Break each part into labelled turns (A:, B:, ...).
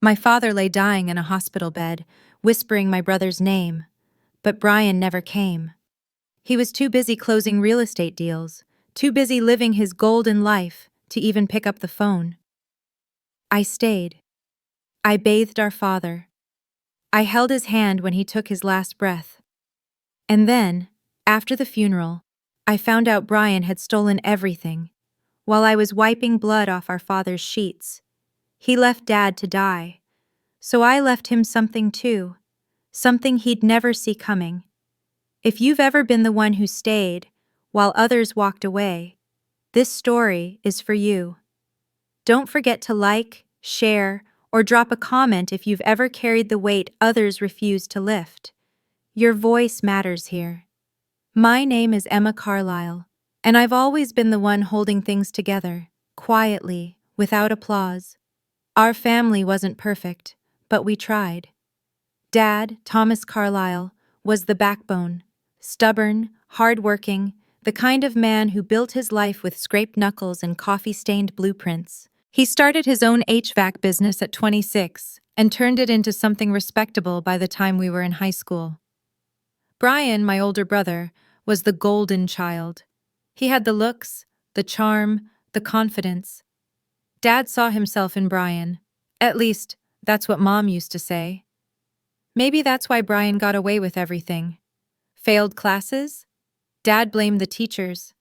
A: My father lay dying in a hospital bed, whispering my brother's name, but Brian never came. He was too busy closing real estate deals, too busy living his golden life to even pick up the phone. I stayed. I bathed our father. I held his hand when he took his last breath. And then, after the funeral, I found out Brian had stolen everything. While I was wiping blood off our father's sheets, he left Dad to die. So I left him something too, something he'd never see coming. If you've ever been the one who stayed while others walked away, this story is for you. Don't forget to like, share, or drop a comment if you've ever carried the weight others refuse to lift. Your voice matters here. My name is Emma Carlisle, and I've always been the one holding things together, quietly, without applause. Our family wasn't perfect, but we tried. Dad, Thomas Carlisle, was the backbone, stubborn, hard-working, the kind of man who built his life with scraped knuckles and coffee-stained blueprints. He started his own HVAC business at 26 and turned it into something respectable by the time we were in high school. Brian, my older brother, was the golden child. He had the looks, the charm, the confidence. Dad saw himself in Brian. At least, that's what Mom used to say. Maybe that's why Brian got away with everything. Failed classes? Dad blamed the teachers.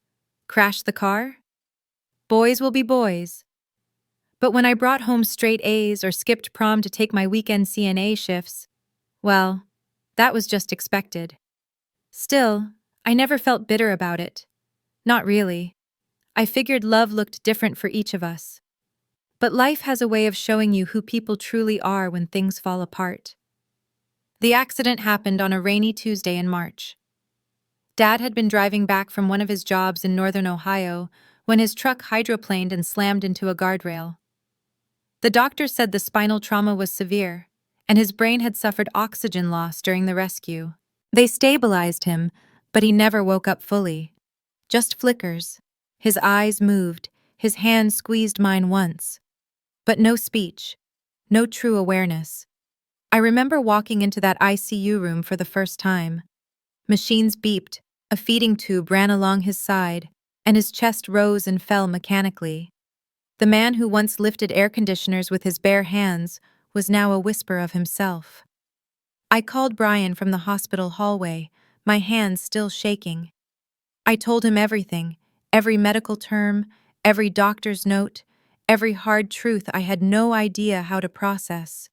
A: Crashed the car? Boys will be boys. But when I brought home straight A's or skipped prom to take my weekend CNA shifts, well, that was just expected. Still, I never felt bitter about it. Not really. I figured love looked different for each of us. But life has a way of showing you who people truly are when things fall apart. The accident happened on a rainy Tuesday in March. Dad had been driving back from one of his jobs in northern Ohio when his truck hydroplaned and slammed into a guardrail. The doctor said the spinal trauma was severe, and his brain had suffered oxygen loss during the rescue. They stabilized him, but he never woke up fully. Just flickers. His eyes moved, his hand squeezed mine once. But no speech, no true awareness. I remember walking into that ICU room for the first time. Machines beeped, a feeding tube ran along his side, and his chest rose and fell mechanically. The man who once lifted air conditioners with his bare hands was now a whisper of himself. I called Brian from the hospital hallway, my hands still shaking. I told him everything, every medical term, every doctor's note, every hard truth I had no idea how to process.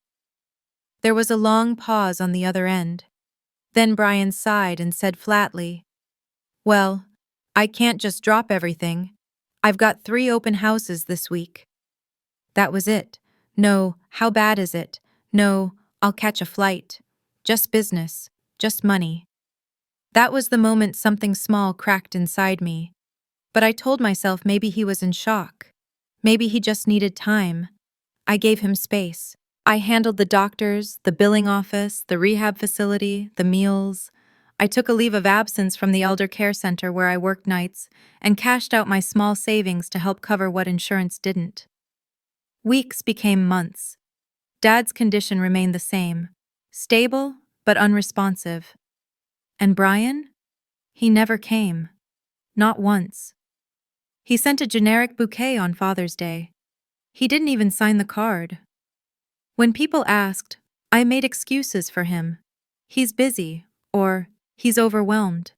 A: There was a long pause on the other end. Then Brian sighed and said flatly, "Well, I can't just drop everything. I've got 3 open houses this week." That was it. No, how bad is it? No, I'll catch a flight. Just business. Just money. That was the moment something small cracked inside me. But I told myself maybe he was in shock. Maybe he just needed time. I gave him space. I handled the doctors, the billing office, the rehab facility, the meals. I took a leave of absence from the elder care center where I worked nights and cashed out my small savings to help cover what insurance didn't. Weeks became months. Dad's condition remained the same, stable but unresponsive. And Brian? He never came. Not once. He sent a generic bouquet on Father's Day. He didn't even sign the card. When people asked, I made excuses for him. He's busy, or he's overwhelmed.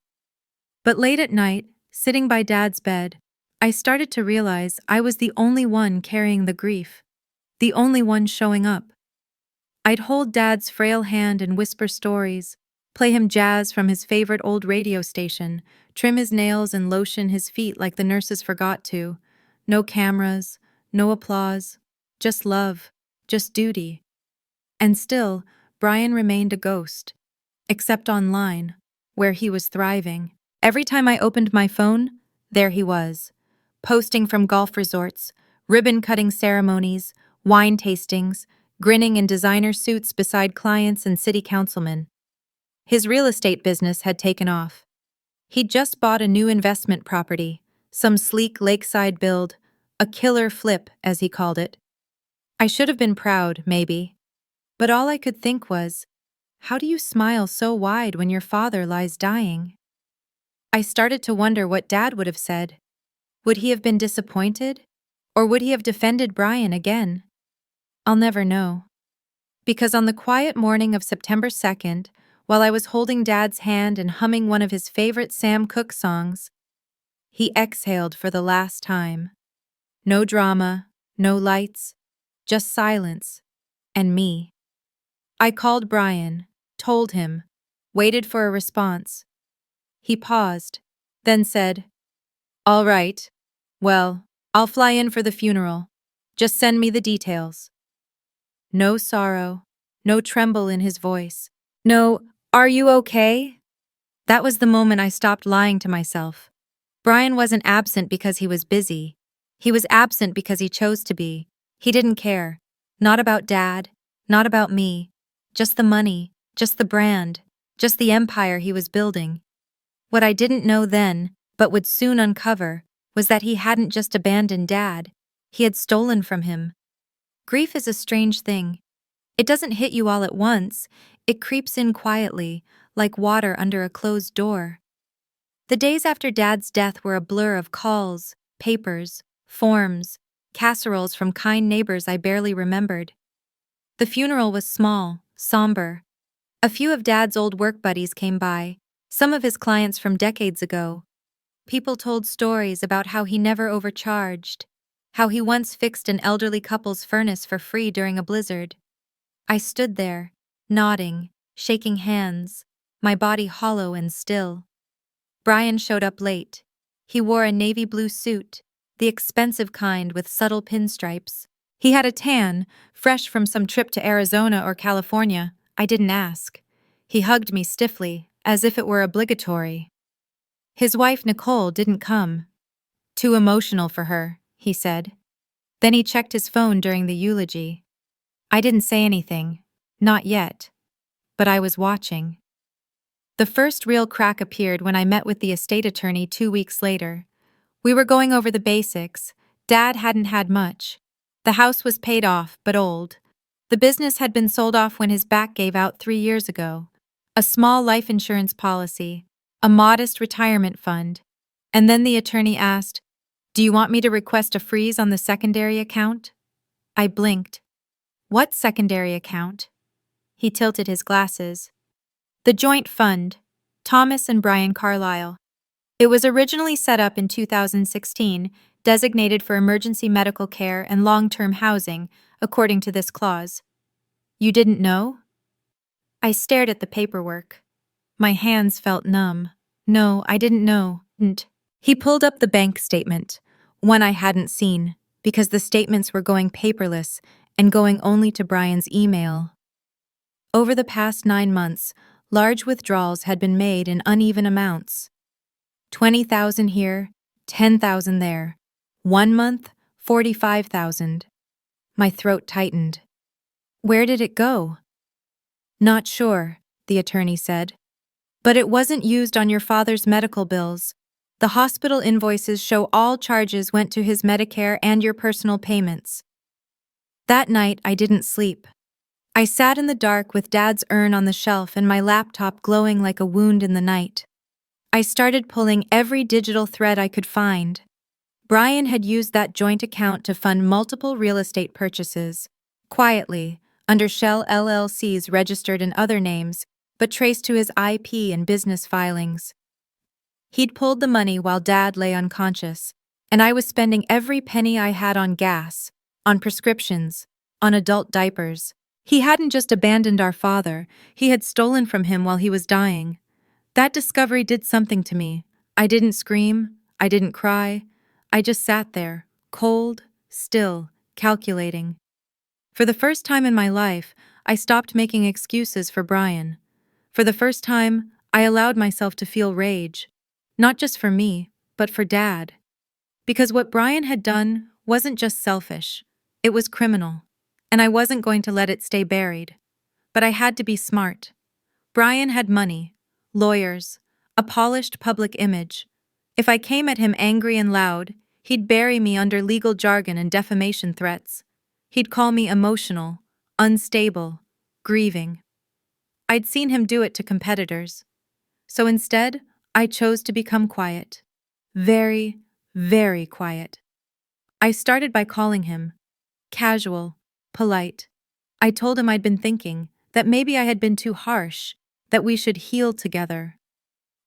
A: But late at night, sitting by Dad's bed, I started to realize I was the only one carrying the grief, the only one showing up. I'd hold Dad's frail hand and whisper stories, play him jazz from his favorite old radio station, trim his nails and lotion his feet like the nurses forgot to. No cameras, no applause, just love, just duty. And still, Brian remained a ghost, except online, where he was thriving. Every time I opened my phone, there he was, posting from golf resorts, ribbon-cutting ceremonies, wine tastings, grinning in designer suits beside clients and city councilmen. His real estate business had taken off. He'd just bought a new investment property, some sleek lakeside build, a killer flip, as he called it. I should have been proud, maybe, But all I could think was, how do you smile so wide when your father lies dying? I started to wonder what Dad would have said. Would he have been disappointed? Or would he have defended Brian again? I'll never know. Because on the quiet morning of September 2nd, while I was holding Dad's hand and humming one of his favorite Sam Cooke songs, he exhaled for the last time. No drama, no lights, just silence, and me. I called Brian, told him, waited for a response. He paused, then said, "All right. Well, I'll fly in for the funeral. Just send me the details." No sorrow, no tremble in his voice. No, "Are you okay?" That was the moment I stopped lying to myself. Brian wasn't absent because he was busy. He was absent because he chose to be. He didn't care. Not about Dad, not about me. Just the money, just the brand, just the empire he was building. What I didn't know then, but would soon uncover, was that he hadn't just abandoned Dad. He had stolen from him. Grief is a strange thing. It doesn't hit you all at once. It creeps in quietly, like water under a closed door. The days after Dad's death were a blur of calls, papers, forms, casseroles from kind neighbors I barely remembered. The funeral was small, somber. A few of Dad's old work buddies came by, some of his clients from decades ago. People told stories about how he never overcharged, how he once fixed an elderly couple's furnace for free during a blizzard. I stood there, nodding, shaking hands, my body hollow and still. Brian showed up late. He wore a navy blue suit, the expensive kind with subtle pinstripes. He had a tan, fresh from some trip to Arizona or California. I didn't ask. He hugged me stiffly, as if it were obligatory. His wife Nicole didn't come. Too emotional for her, he said. Then he checked his phone during the eulogy. I didn't say anything. Not yet. But I was watching. The first real crack appeared when I met with the estate attorney 2 weeks later. We were going over the basics. Dad hadn't had much. The house was paid off, but old. The business had been sold off when his back gave out 3 years ago. A small life insurance policy, a modest retirement fund. And then the attorney asked, "Do you want me to request a freeze on the secondary account?" I blinked. "What secondary account?" He tilted his glasses. "The joint fund, Thomas and Brian Carlyle. It was originally set up in 2016, designated for emergency medical care and long-term housing, according to this clause." "You didn't know?" I stared at the paperwork. My hands felt numb. "No, I didn't know." He pulled up the bank statement, one I hadn't seen, because the statements were going paperless and going only to Brian's email. Over the past 9 months, large withdrawals had been made in uneven amounts. 20,000 here, 10,000 there. 1 month, 45,000. My throat tightened. "Where did it go?" "Not sure," the attorney said. "But it wasn't used on your father's medical bills. The hospital invoices show all charges went to his Medicare and your personal payments." That night, I didn't sleep. I sat in the dark with Dad's urn on the shelf and my laptop glowing like a wound in the night. I started pulling every digital thread I could find. Brian had used that joint account to fund multiple real estate purchases, quietly, under shell LLCs registered in other names, but traced to his IP and business filings. He'd pulled the money while Dad lay unconscious, and I was spending every penny I had on gas, on prescriptions, on adult diapers. He hadn't just abandoned our father, he had stolen from him while he was dying. That discovery did something to me. I didn't scream, I didn't cry. I just sat there, cold, still, calculating. For the first time in my life, I stopped making excuses for Brian. For the first time, I allowed myself to feel rage. Not just for me, but for Dad. Because what Brian had done wasn't just selfish. It was criminal. And I wasn't going to let it stay buried. But I had to be smart. Brian had money, lawyers, a polished public image. If I came at him angry and loud, he'd bury me under legal jargon and defamation threats. He'd call me emotional, unstable, grieving. I'd seen him do it to competitors. So instead, I chose to become quiet. Very, very quiet. I started by calling him. Casual, polite. I told him I'd been thinking, that maybe I had been too harsh, that we should heal together.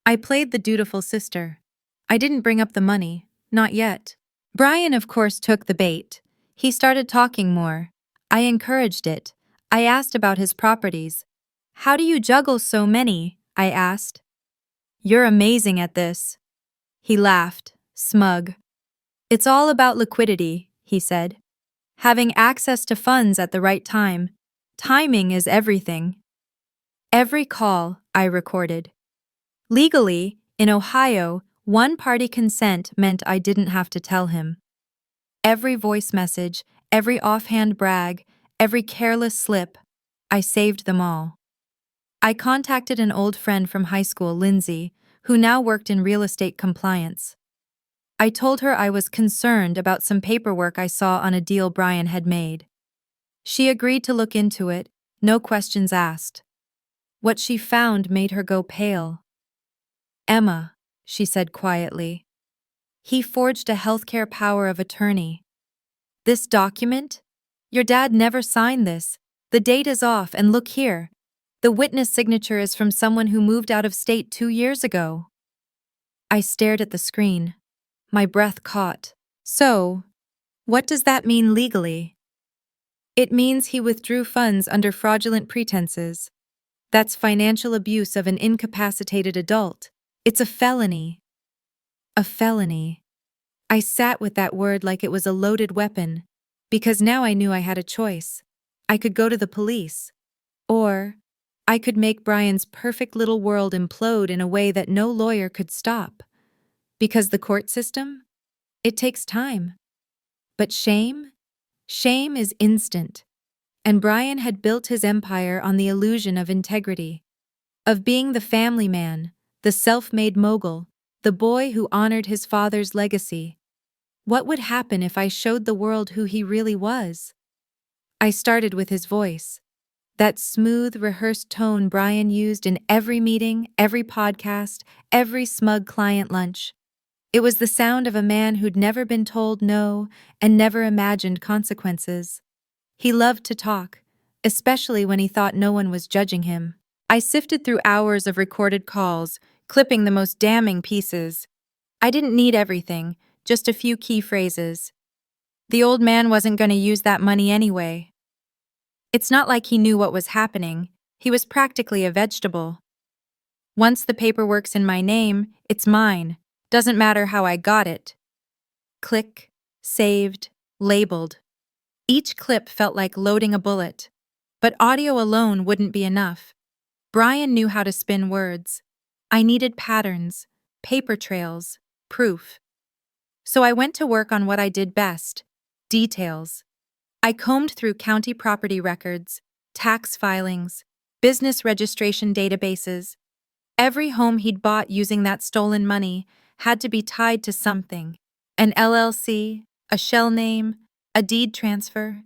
A: I played the dutiful sister. I didn't bring up the money, not yet. Brian, of course, took the bait. He started talking more. I encouraged it. I asked about his properties. How do you juggle so many? I asked. You're amazing at this. He laughed, smug. It's all about liquidity, he said. Having access to funds at the right time. Timing is everything. Every call, I recorded. Legally, in Ohio, one-party consent meant I didn't have to tell him. Every voice message, every offhand brag, every careless slip, I saved them all. I contacted an old friend from high school, Lindsay, who now worked in real estate compliance. I told her I was concerned about some paperwork I saw on a deal Brian had made. She agreed to look into it, no questions asked. What she found made her go pale. Emma, she said quietly. He forged a healthcare power of attorney. This document? Your dad never signed this. The date is off, and look here. The witness signature is from someone who moved out of state 2 years ago. I stared at the screen. My breath caught. So, what does that mean legally? It means he withdrew funds under fraudulent pretenses. That's financial abuse of an incapacitated adult. It's a felony. A felony. I sat with that word like it was a loaded weapon, because now I knew I had a choice. I could go to the police, or I could make Brian's perfect little world implode in a way that no lawyer could stop. Because the court system? It takes time. But shame? Shame is instant. And Brian had built his empire on the illusion of integrity, of being the family man, the self-made mogul, the boy who honored his father's legacy. What would happen if I showed the world who he really was? I started with his voice. That smooth, rehearsed tone Brian used in every meeting, every podcast, every smug client lunch. It was the sound of a man who'd never been told no and never imagined consequences. He loved to talk, especially when he thought no one was judging him. I sifted through hours of recorded calls, clipping the most damning pieces. I didn't need everything, just a few key phrases. The old man wasn't going to use that money anyway. It's not like he knew what was happening. He was practically a vegetable. Once the paperwork's in my name, it's mine. Doesn't matter how I got it. Click, saved, labeled. Each clip felt like loading a bullet. But audio alone wouldn't be enough. Brian knew how to spin words. I needed patterns, paper trails, proof. So I went to work on what I did best, details. I combed through county property records, tax filings, business registration databases. Every home he'd bought using that stolen money had to be tied to something. An LLC, a shell name, a deed transfer.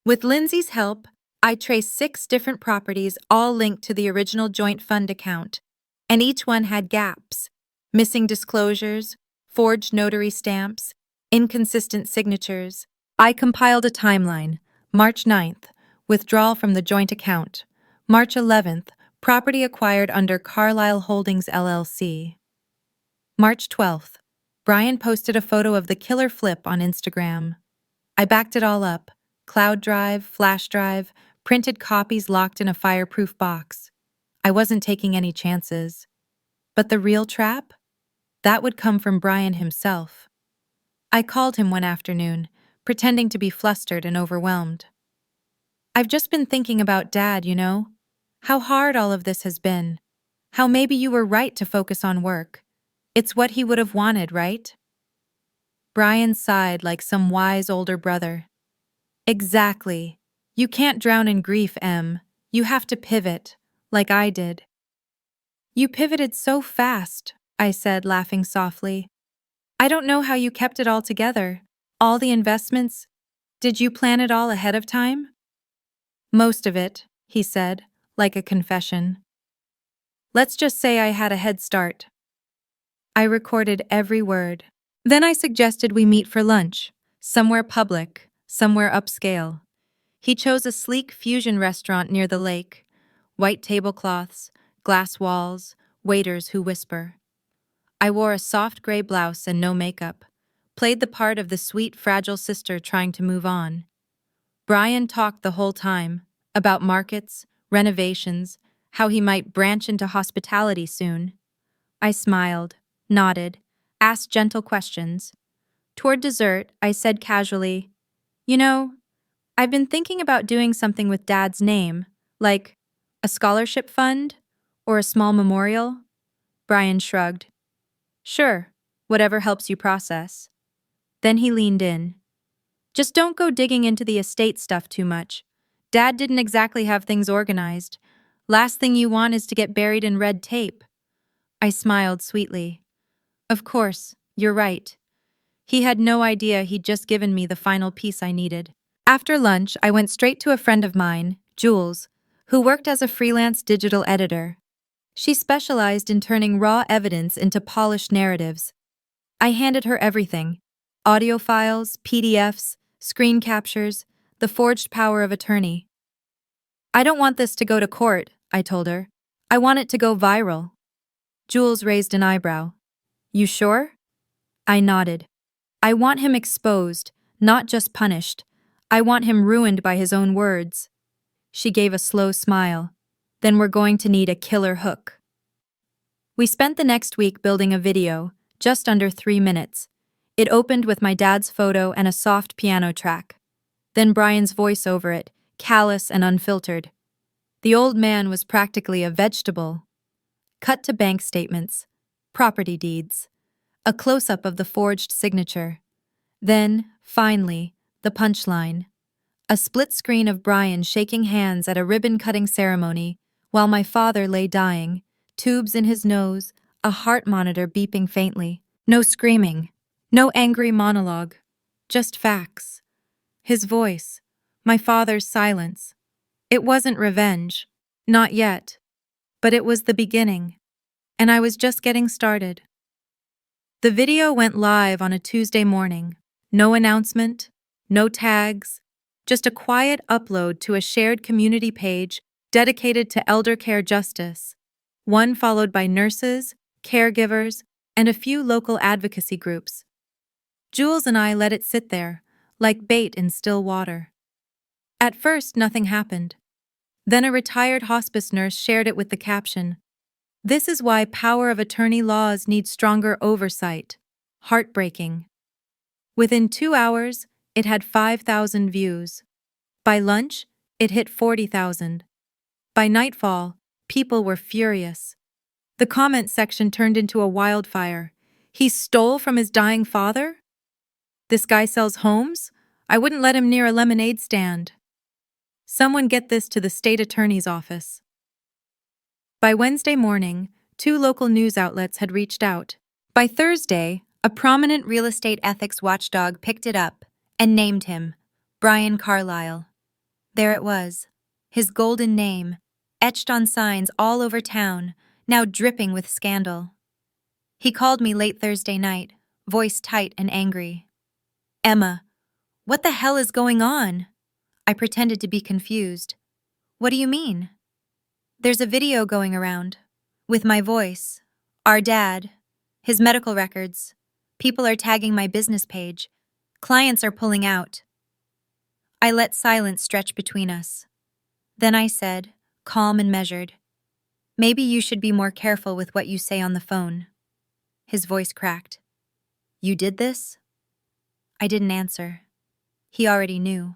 A: With Lindsay's help, I traced 6 different properties all linked to the original joint fund account, and each one had gaps, missing disclosures, forged notary stamps, inconsistent signatures. I compiled a timeline. March 9th, withdrawal from the joint account. March 11th, property acquired under Carlisle Holdings LLC. March 12th, Brian posted a photo of the killer flip on Instagram. I backed it all up. Cloud drive, flash drive, printed copies locked in a fireproof box. I wasn't taking any chances. But the real trap? That would come from Brian himself. I called him one afternoon, pretending to be flustered and overwhelmed. I've just been thinking about Dad, you know? How hard all of this has been. How maybe you were right to focus on work. It's what he would have wanted, right? Brian sighed like some wise older brother. Exactly. You can't drown in grief, Em. You have to pivot, like I did. You pivoted so fast, I said, laughing softly. I don't know how you kept it all together. All the investments. Did you plan it all ahead of time? Most of it, he said, like a confession. Let's just say I had a head start. I recorded every word. Then I suggested we meet for lunch, somewhere public, somewhere upscale. He chose a sleek fusion restaurant near the lake. White tablecloths, glass walls, waiters who whisper. I wore a soft gray blouse and no makeup, played the part of the sweet, fragile sister trying to move on. Brian talked the whole time, about markets, renovations, how he might branch into hospitality soon. I smiled, nodded, asked gentle questions. Toward dessert, I said casually, "You know, I've been thinking about doing something with Dad's name, like a scholarship fund or a small memorial." Brian shrugged. "Sure, whatever helps you process." Then he leaned in. "Just don't go digging into the estate stuff too much. Dad didn't exactly have things organized. Last thing you want is to get buried in red tape." I smiled sweetly. Of course, you're right. He had no idea he'd just given me the final piece I needed. After lunch, I went straight to a friend of mine, Jules, who worked as a freelance digital editor. She specialized in turning raw evidence into polished narratives. I handed her everything: audio files, PDFs, screen captures, the forged power of attorney. "I don't want this to go to court," I told her. "I want it to go viral." Jules raised an eyebrow. "You sure?" I nodded. "I want him exposed, not just punished. I want him ruined by his own words." She gave a slow smile. "Then we're going to need a killer hook." We spent the next week building a video, just under 3 minutes. It opened with my dad's photo and a soft piano track. Then Brian's voice over it, callous and unfiltered. The old man was practically a vegetable. Cut to bank statements, property deeds, a close-up of the forged signature. Then, finally, the punchline. A split screen of Brian shaking hands at a ribbon-cutting ceremony while my father lay dying, tubes in his nose, a heart monitor beeping faintly. No screaming, no angry monologue, just facts. His voice, my father's silence. It wasn't revenge, not yet, but it was the beginning, and I was just getting started. The video went live on a Tuesday morning. No announcement, no tags, just a quiet upload to a shared community page dedicated to elder care justice, one followed by nurses, caregivers, and a few local advocacy groups. Jules and I let it sit there, like bait in still water. At first, nothing happened. Then a retired hospice nurse shared it with the caption, "This is why power of attorney laws need stronger oversight. Heartbreaking." Within 2 hours, it had 5,000 views. By lunch, it hit 40,000. By nightfall, people were furious. The comment section turned into a wildfire. "He stole from his dying father? This guy sells homes? I wouldn't let him near a lemonade stand." "Someone get this to the state attorney's office." By Wednesday morning, 2 local news outlets had reached out. By Thursday, a prominent real estate ethics watchdog picked it up and named him Brian Carlisle. There it was, his golden name, etched on signs all over town, now dripping with scandal. He called me late Thursday night, voice tight and angry. "Emma, what the hell is going on?" I pretended to be confused. "What do you mean?" "There's a video going around, with my voice, our dad, his medical records. People are tagging my business page. Clients are pulling out." I let silence stretch between us. Then I said, calm and measured, "Maybe you should be more careful with what you say on the phone." His voice cracked. "You did this?" I didn't answer. He already knew.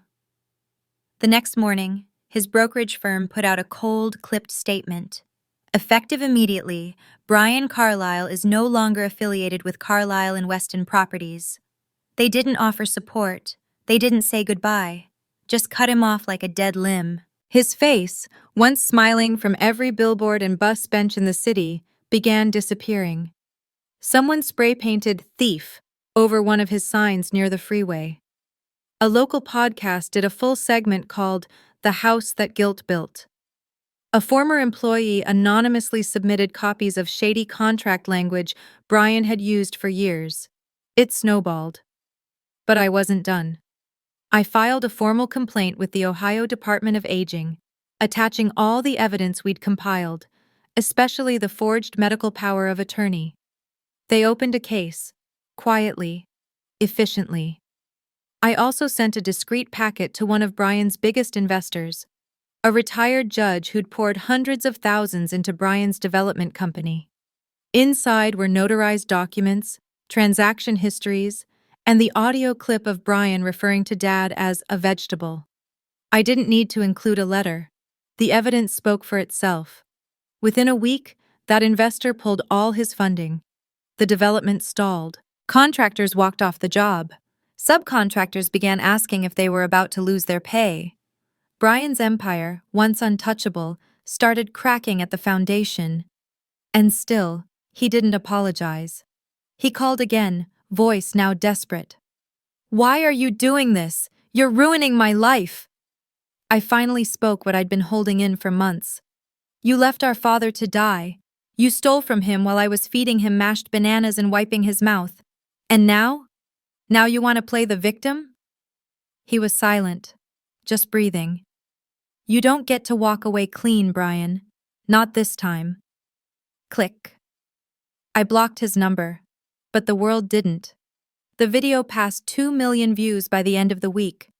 A: The next morning, his brokerage firm put out a cold, clipped statement. "Effective immediately, Brian Carlisle is no longer affiliated with Carlisle and Weston Properties." They didn't offer support. They didn't say goodbye. Just cut him off like a dead limb. His face, once smiling from every billboard and bus bench in the city, began disappearing. Someone spray-painted "thief" over one of his signs near the freeway. A local podcast did a full segment called "The House That Guilt Built." A former employee anonymously submitted copies of shady contract language Brian had used for years. It snowballed. But I wasn't done. I filed a formal complaint with the Ohio Department of Aging, attaching all the evidence we'd compiled, especially the forged medical power of attorney. They opened a case, quietly, efficiently. I also sent a discreet packet to one of Brian's biggest investors, a retired judge who'd poured hundreds of thousands into Brian's development company. Inside were notarized documents, transaction histories, and the audio clip of Brian referring to Dad as a vegetable. I didn't need to include a letter. The evidence spoke for itself. Within a week, that investor pulled all his funding. The development stalled. Contractors walked off the job. Subcontractors began asking if they were about to lose their pay. Brian's empire, once untouchable, started cracking at the foundation. And still, he didn't apologize. He called again, voice now desperate. "Why are you doing this? You're ruining my life!" I finally spoke what I'd been holding in for months. "You left our father to die. You stole from him while I was feeding him mashed bananas and wiping his mouth. And now? Now you want to play the victim?" He was silent, just breathing. "You don't get to walk away clean, Brian. Not this time." Click. I blocked his number, but the world didn't. The video passed 2 million views by the end of the week.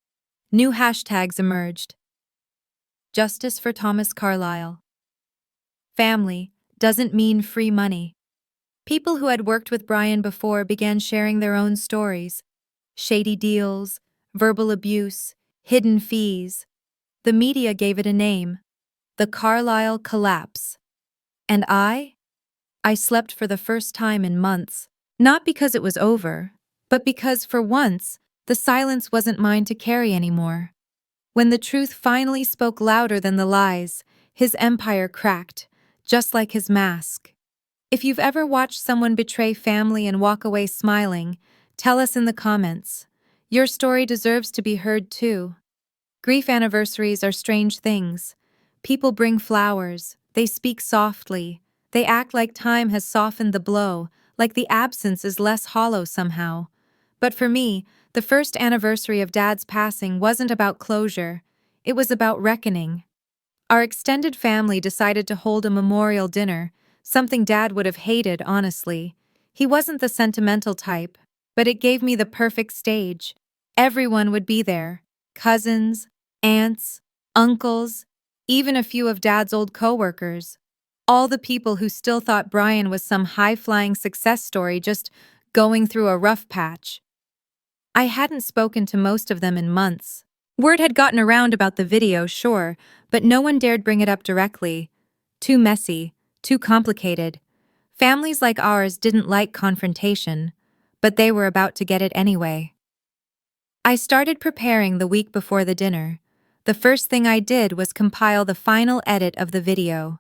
A: New hashtags emerged. Justice for Thomas Carlyle. Family doesn't mean free money. People who had worked with Brian before began sharing their own stories. Shady deals, verbal abuse, hidden fees. The media gave it a name. The Carlyle Collapse. And I slept for the first time in months. Not because it was over, but because, for once, the silence wasn't mine to carry anymore. When the truth finally spoke louder than the lies, his empire cracked, just like his mask. If you've ever watched someone betray family and walk away smiling, tell us in the comments. Your story deserves to be heard too. Grief anniversaries are strange things. People bring flowers, they speak softly, they act like time has softened the blow, like the absence is less hollow somehow. But for me, the first anniversary of Dad's passing wasn't about closure, it was about reckoning. Our extended family decided to hold a memorial dinner, something Dad would have hated, honestly. He wasn't the sentimental type, but it gave me the perfect stage. Everyone would be there. Cousins, aunts, uncles, even a few of Dad's old coworkers. All the people who still thought Brian was some high-flying success story just going through a rough patch. I hadn't spoken to most of them in months. Word had gotten around about the video, sure, but no one dared bring it up directly. Too messy, too complicated. Families like ours didn't like confrontation, but they were about to get it anyway. I started preparing the week before the dinner. The first thing I did was compile the final edit of the video.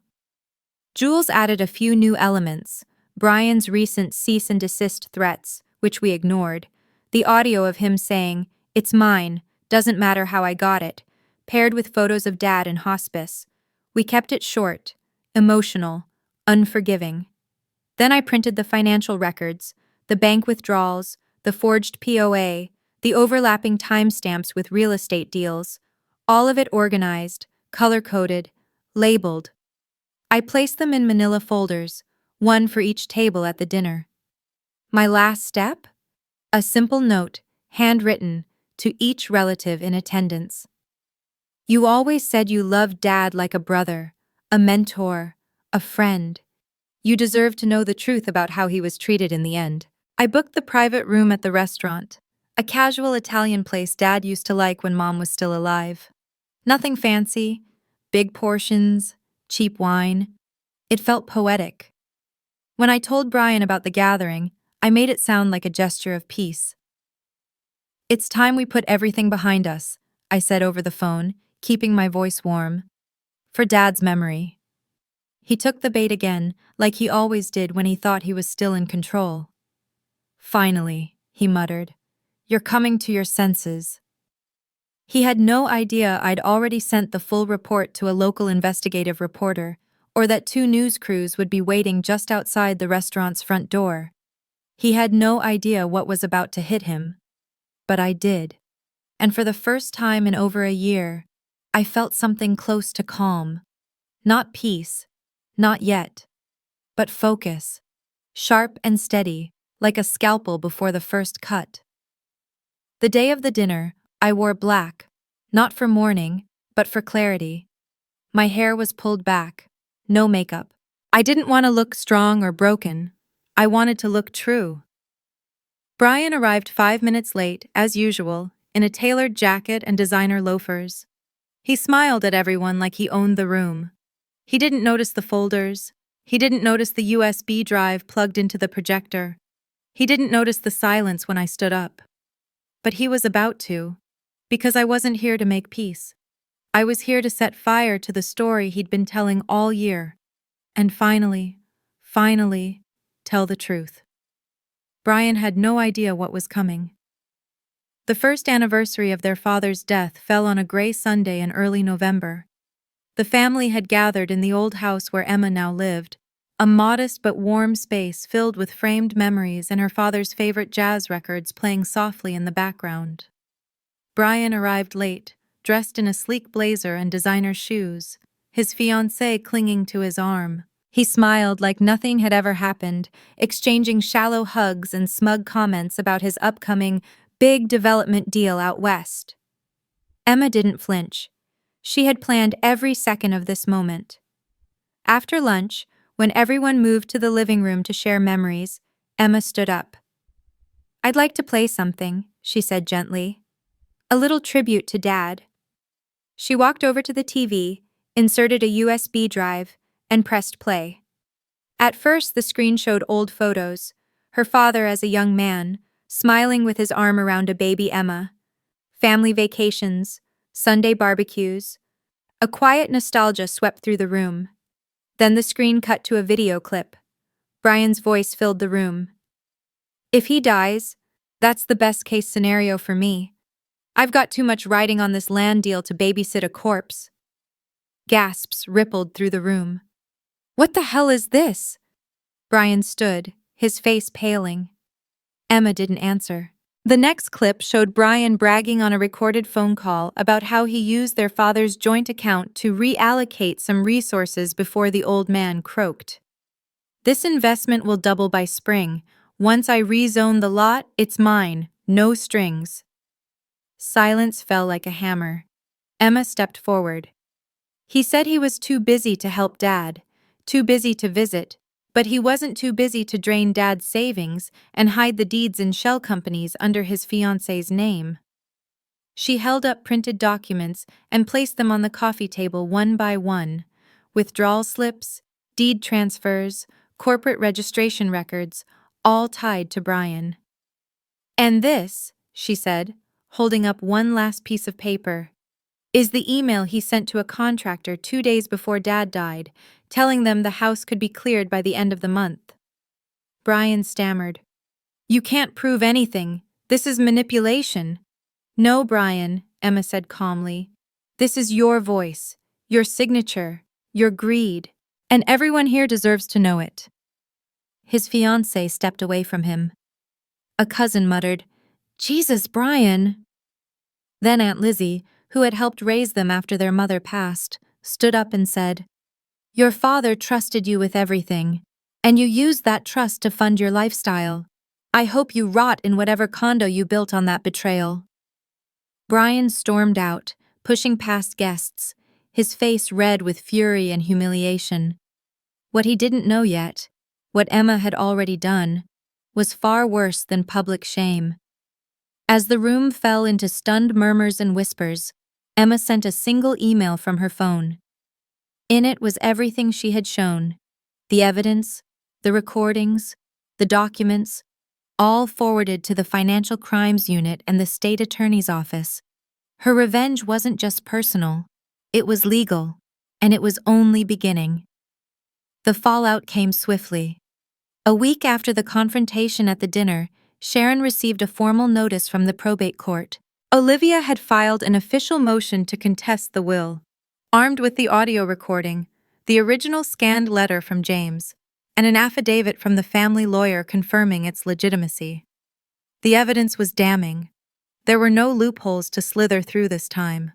A: Jules added a few new elements, Brian's recent cease and desist threats, which we ignored, the audio of him saying, "It's mine, doesn't matter how I got it," paired with photos of Dad in hospice. We kept it short, emotional, unforgiving. Then I printed the financial records, the bank withdrawals, the forged POA, the overlapping timestamps with real estate deals, all of it organized, color-coded, labeled. I placed them in manila folders, one for each table at the dinner. My last step? A simple note, handwritten, to each relative in attendance. "You always said you loved Dad like a brother, a mentor, a friend. You deserve to know the truth about how he was treated in the end." I booked the private room at the restaurant, a casual Italian place Dad used to like when Mom was still alive. Nothing fancy, big portions, cheap wine. It felt poetic. When I told Brian about the gathering, I made it sound like a gesture of peace. "It's time we put everything behind us," I said over the phone, keeping my voice warm. "For Dad's memory." He took the bait again, like he always did when he thought he was still in control. "Finally," he muttered, "you're coming to your senses." He had no idea I'd already sent the full report to a local investigative reporter, or that 2 news crews would be waiting just outside the restaurant's front door. He had no idea what was about to hit him. But I did. And for the first time in over a year, I felt something close to calm. Not peace, not yet, but focus. Sharp and steady, like a scalpel before the first cut. The day of the dinner, I wore black, not for mourning, but for clarity. My hair was pulled back, no makeup. I didn't want to look strong or broken. I wanted to look true. Brian arrived 5 minutes late, as usual, in a tailored jacket and designer loafers. He smiled at everyone like he owned the room. He didn't notice the folders. He didn't notice the USB drive plugged into the projector. He didn't notice the silence when I stood up. But he was about to, because I wasn't here to make peace. I was here to set fire to the story he'd been telling all year. And finally, tell the truth. Brian had no idea what was coming. The first anniversary of their father's death fell on a gray Sunday in early November. The family had gathered in the old house where Emma now lived, a modest but warm space filled with framed memories and her father's favorite jazz records playing softly in the background. Brian arrived late, dressed in a sleek blazer and designer shoes, his fiancée clinging to his arm. He smiled like nothing had ever happened, exchanging shallow hugs and smug comments about his upcoming big development deal out west. Emma didn't flinch. She had planned every second of this moment. After lunch, when everyone moved to the living room to share memories, Emma stood up. "I'd like to play something," she said gently. "A little tribute to Dad." She walked over to the TV, inserted a USB drive, and pressed play. At first, the screen showed old photos, her father as a young man, smiling with his arm around a baby Emma, family vacations, Sunday barbecues. A quiet nostalgia swept through the room. Then the screen cut to a video clip. Brian's voice filled the room. "If he dies, that's the best-case scenario for me. I've got too much riding on this land deal to babysit a corpse." Gasps rippled through the room. "What the hell is this?" Brian stood, his face paling. Emma didn't answer. The next clip showed Brian bragging on a recorded phone call about how he used their father's joint account to reallocate some resources before the old man croaked. "This investment will double by spring. Once I rezone the lot, it's mine, no strings." Silence fell like a hammer. Emma stepped forward. "He said he was too busy to help Dad, too busy to visit, but he wasn't too busy to drain Dad's savings and hide the deeds in shell companies under his fiancée's name." She held up printed documents and placed them on the coffee table one by one. Withdrawal slips, deed transfers, corporate registration records, all tied to Brian. "And this," she said, holding up one last piece of paper, "is the email he sent to a contractor 2 days before Dad died, telling them the house could be cleared by the end of the month." Brian stammered. "You can't prove anything. This is manipulation." "No, Brian," Emma said calmly. "This is your voice, your signature, your greed, and everyone here deserves to know it." His fiancée stepped away from him. A cousin muttered, "Jesus, Brian." Then Aunt Lizzie, who had helped raise them after their mother passed, stood up and said, "Your father trusted you with everything, and you used that trust to fund your lifestyle. I hope you rot in whatever condo you built on that betrayal." Brian stormed out, pushing past guests, his face red with fury and humiliation. What he didn't know yet, what Emma had already done, was far worse than public shame. As the room fell into stunned murmurs and whispers, Emma sent a single email from her phone. In it was everything she had shown, the evidence, the recordings, the documents, all forwarded to the Financial Crimes Unit and the State Attorney's Office. Her revenge wasn't just personal, it was legal, and it was only beginning. The fallout came swiftly. A week after the confrontation at the dinner, Sharon received a formal notice from the probate court. Olivia had filed an official motion to contest the will, armed with the audio recording, the original scanned letter from James, and an affidavit from the family lawyer confirming its legitimacy. The evidence was damning. There were no loopholes to slither through this time.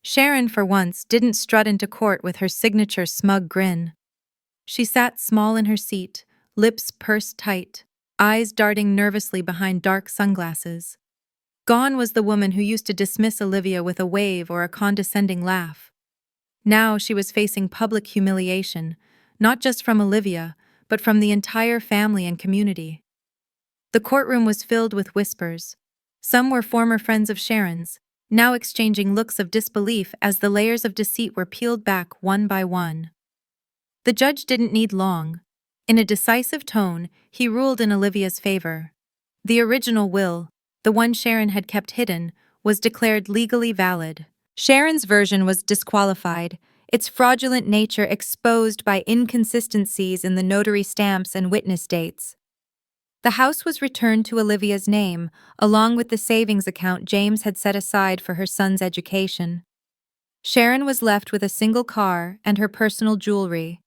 A: Sharon, for once, didn't strut into court with her signature smug grin. She sat small in her seat, lips pursed tight, eyes darting nervously behind dark sunglasses. Gone was the woman who used to dismiss Olivia with a wave or a condescending laugh. Now she was facing public humiliation, not just from Olivia, but from the entire family and community. The courtroom was filled with whispers. Some were former friends of Sharon's, now exchanging looks of disbelief as the layers of deceit were peeled back one by one. The judge didn't need long. In a decisive tone, he ruled in Olivia's favor. The original will, the one Sharon had kept hidden, was declared legally valid. Sharon's version was disqualified, its fraudulent nature exposed by inconsistencies in the notary stamps and witness dates. The house was returned to Olivia's name, along with the savings account James had set aside for her son's education. Sharon was left with a single car and her personal jewelry.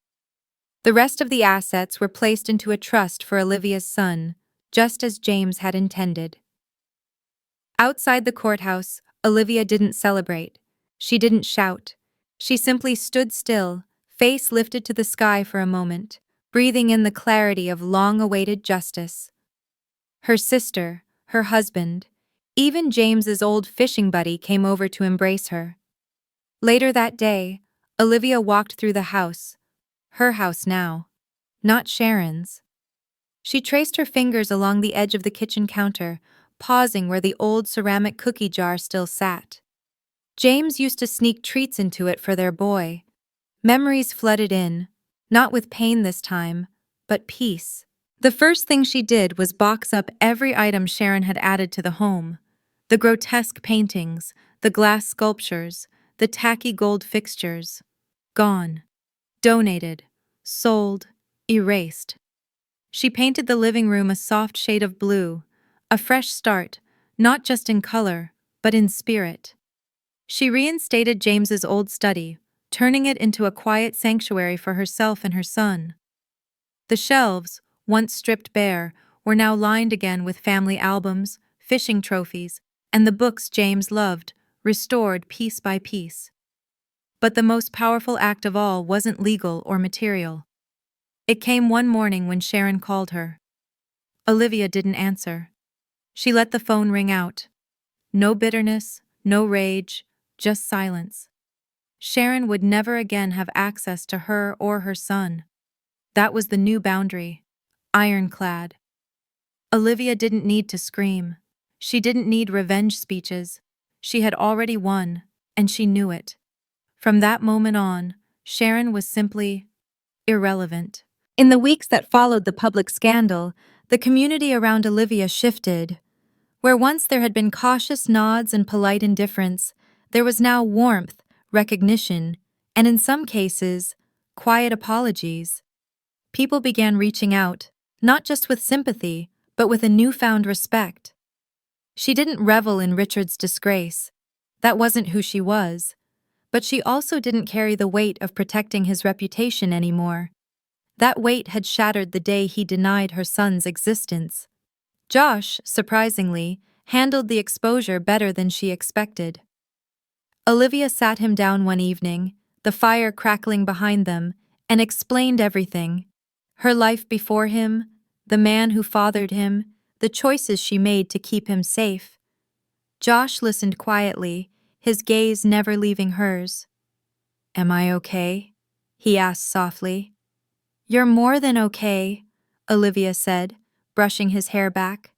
A: The rest of the assets were placed into a trust for Olivia's son, just as James had intended. Outside the courthouse, Olivia didn't celebrate. She didn't shout. She simply stood still, face lifted to the sky for a moment, breathing in the clarity of long-awaited justice. Her sister, her husband, even James's old fishing buddy came over to embrace her. Later that day, Olivia walked through the house, her house now, not Sharon's. She traced her fingers along the edge of the kitchen counter, pausing where the old ceramic cookie jar still sat. James used to sneak treats into it for their boy. Memories flooded in, not with pain this time, but peace. The first thing she did was box up every item Sharon had added to the home. The grotesque paintings, the glass sculptures, the tacky gold fixtures. Gone. Donated. Sold. Erased. She painted the living room a soft shade of blue, a fresh start, not just in color, but in spirit. She reinstated James's old study, turning it into a quiet sanctuary for herself and her son. The shelves, once stripped bare, were now lined again with family albums, fishing trophies, and the books James loved, restored piece by piece. But the most powerful act of all wasn't legal or material. It came one morning when Sharon called her. Olivia didn't answer. She let the phone ring out. No bitterness, no rage, just silence. Sharon would never again have access to her or her son. That was the new boundary, ironclad. Olivia didn't need to scream. She didn't need revenge speeches. She had already won, and she knew it. From that moment on, Sharon was simply irrelevant. In the weeks that followed the public scandal, the community around Olivia shifted. Where once there had been cautious nods and polite indifference, there was now warmth, recognition, and in some cases, quiet apologies. People began reaching out, not just with sympathy, but with a newfound respect. She didn't revel in Richard's disgrace. That wasn't who she was. But she also didn't carry the weight of protecting his reputation anymore. That weight had shattered the day he denied her son's existence. Josh, surprisingly, handled the exposure better than she expected. Olivia sat him down one evening, the fire crackling behind them, and explained everything. Her life before him, the man who fathered him, the choices she made to keep him safe. Josh listened quietly, his gaze never leaving hers. "Am I okay?" he asked softly. "You're more than okay," Olivia said, brushing his hair back.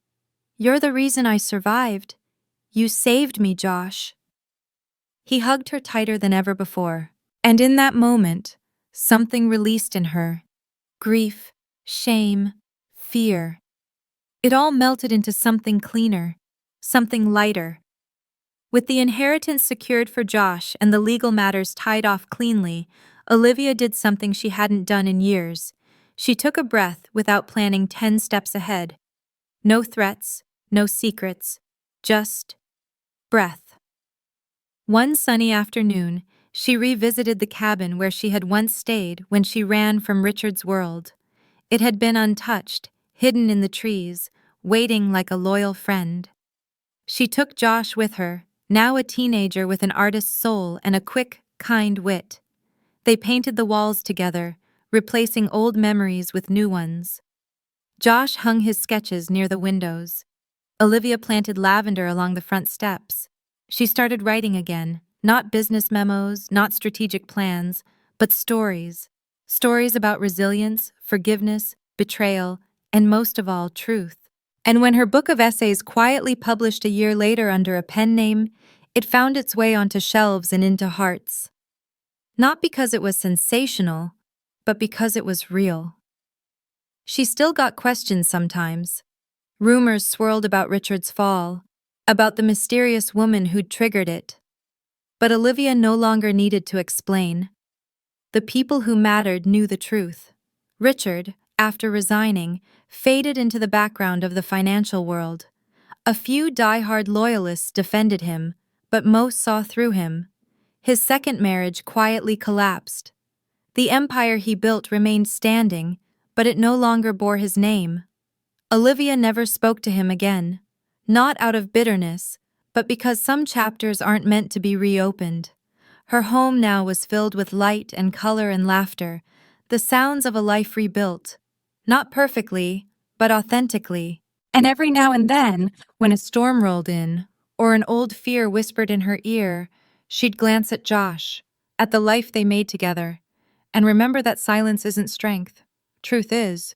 A: "You're the reason I survived. You saved me, Josh." He hugged her tighter than ever before, and in that moment, something released in her. Grief, shame, fear. It all melted into something cleaner, something lighter. With the inheritance secured for Josh and the legal matters tied off cleanly, Olivia did something she hadn't done in years. She took a breath without planning 10 steps ahead. No threats, no secrets, just Breath. One sunny afternoon, she revisited the cabin where she had once stayed when she ran from Richard's world. It had been untouched, hidden in the trees, waiting like a loyal friend. She took Josh with her, now a teenager with an artist's soul and a quick, kind wit. They painted the walls together, replacing old memories with new ones. Josh hung his sketches near the windows. Olivia planted lavender along the front steps. She started writing again, not business memos, not strategic plans, but stories. Stories about resilience, forgiveness, betrayal, and most of all, truth. And when her book of essays quietly published a year later under a pen name, it found its way onto shelves and into hearts. Not because it was sensational, but because it was real. She still got questions sometimes. Rumors swirled about Richard's fall, about the mysterious woman who'd triggered it. But Olivia no longer needed to explain. The people who mattered knew the truth. Richard, after resigning, faded into the background of the financial world. A few die-hard loyalists defended him, but most saw through him. His second marriage quietly collapsed. The empire he built remained standing, but it no longer bore his name. Olivia never spoke to him again, not out of bitterness, but because some chapters aren't meant to be reopened. Her home now was filled with light and color and laughter, the sounds of a life rebuilt. Not perfectly, but authentically. And every now and then, when a storm rolled in, or an old fear whispered in her ear, she'd glance at Josh, at the life they made together, and remember that silence isn't strength. Truth is.